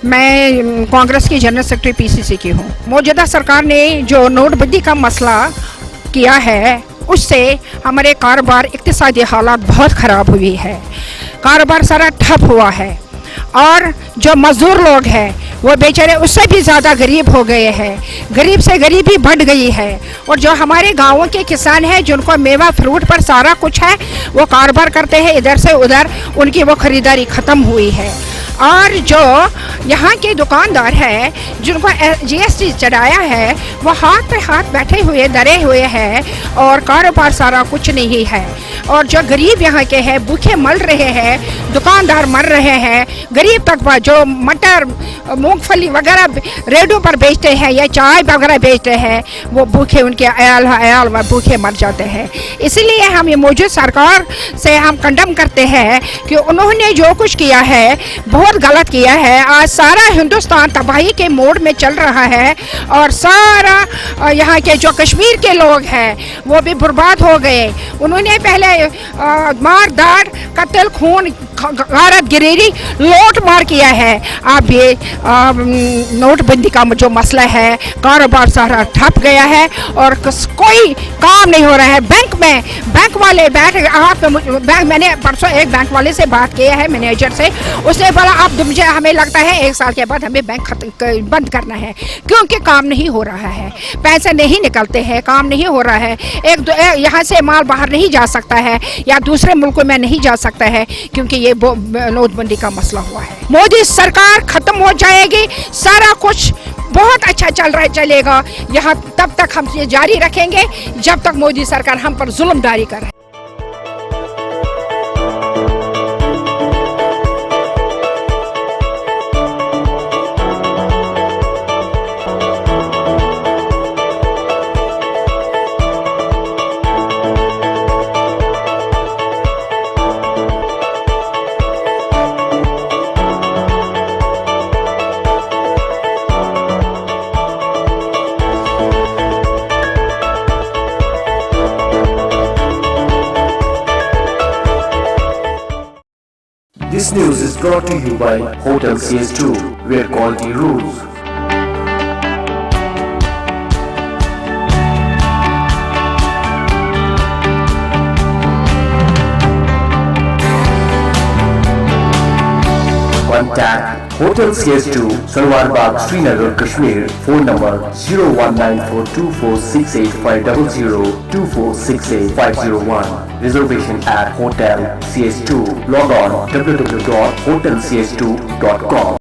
मैं कांग्रेस की general secretary PCC की हूँ। मौजूदा सरकार ने जो नोटबंदी का मसला किया है उससे हमारे कारोबार इक्तिसादी हालात बहुत ख़राब हुई है। कारोबार सारा ठप हुआ है और जो मज़दूर लोग हैं वो बेचारे उससे भी ज़्यादा गरीब हो गए हैं। गरीब से गरीबी बढ़ गई है और जो हमारे गाँवों के किसान हैं जिनको मेवा फ्रूट पर सारा कुछ है वो कारोबार करते हैं इधर से उधर, उनकी वो ख़रीदारी ख़त्म हुई है। और जो यहाँ के दुकानदार हैं जिनको जीएसटी चढ़ाया है वो हाथ पे हाथ बैठे हुए डरे हुए हैं और कारोबार सारा कुछ नहीं है। और जो गरीब यहाँ के हैं भूखे मर रहे हैं, दुकानदार मर रहे हैं। गरीब तबका जो मटर मूंगफली वगैरह रेडों पर बेचते हैं या चाय वगैरह बेचते हैं वो भूखे, उनके अयाल भूखे मर जाते हैं। इसलिए हम ये मौजूद सरकार से हम कंडम करते हैं कि उन्होंने जो कुछ किया है बहुत गलत किया है। आज सारा हिंदुस्तान तबाही के मोड़ में चल रहा है और सारा यहाँ के जो कश्मीर के लोग हैं वो भी बर्बाद हो गए। उन्होंने पहले मार दाड़ कत्ल खून गारत गिरेरी लूट मार किया है। अब ये नोटबंदी का जो मसला है, कारोबार सारा ठप गया है और कोई काम नहीं हो रहा है। बैंक वाले मैंने परसों एक बैंक वाले से बात किया है, मैनेजर से। उसने बोला अब मुझे हमें लगता है 1 साल के बाद हमें बैंक बंद करना है क्योंकि काम नहीं हो रहा है, पैसे नहीं निकलते हैं, काम नहीं हो रहा है। यहाँ से माल बाहर नहीं जा सकता है या दूसरे मुल्कों में नहीं जा सकता है क्योंकि ये नोटबंदी का मसला हुआ है। मोदी सरकार खत्म हो जाएगी, सारा कुछ बहुत अच्छा चलेगा। यहाँ तब तक हम ये जारी रखेंगे जब तक मोदी सरकार हम पर जुल्मदारी करे। This news is brought to you by Hotel CS2, where quality rules. Contact Hotel CS2, Sarwar Bagh, Srinagar, Kashmir. Phone number 0194246850 2468 Reservation at Hotel CS2. Log on www.hotelcs2.com.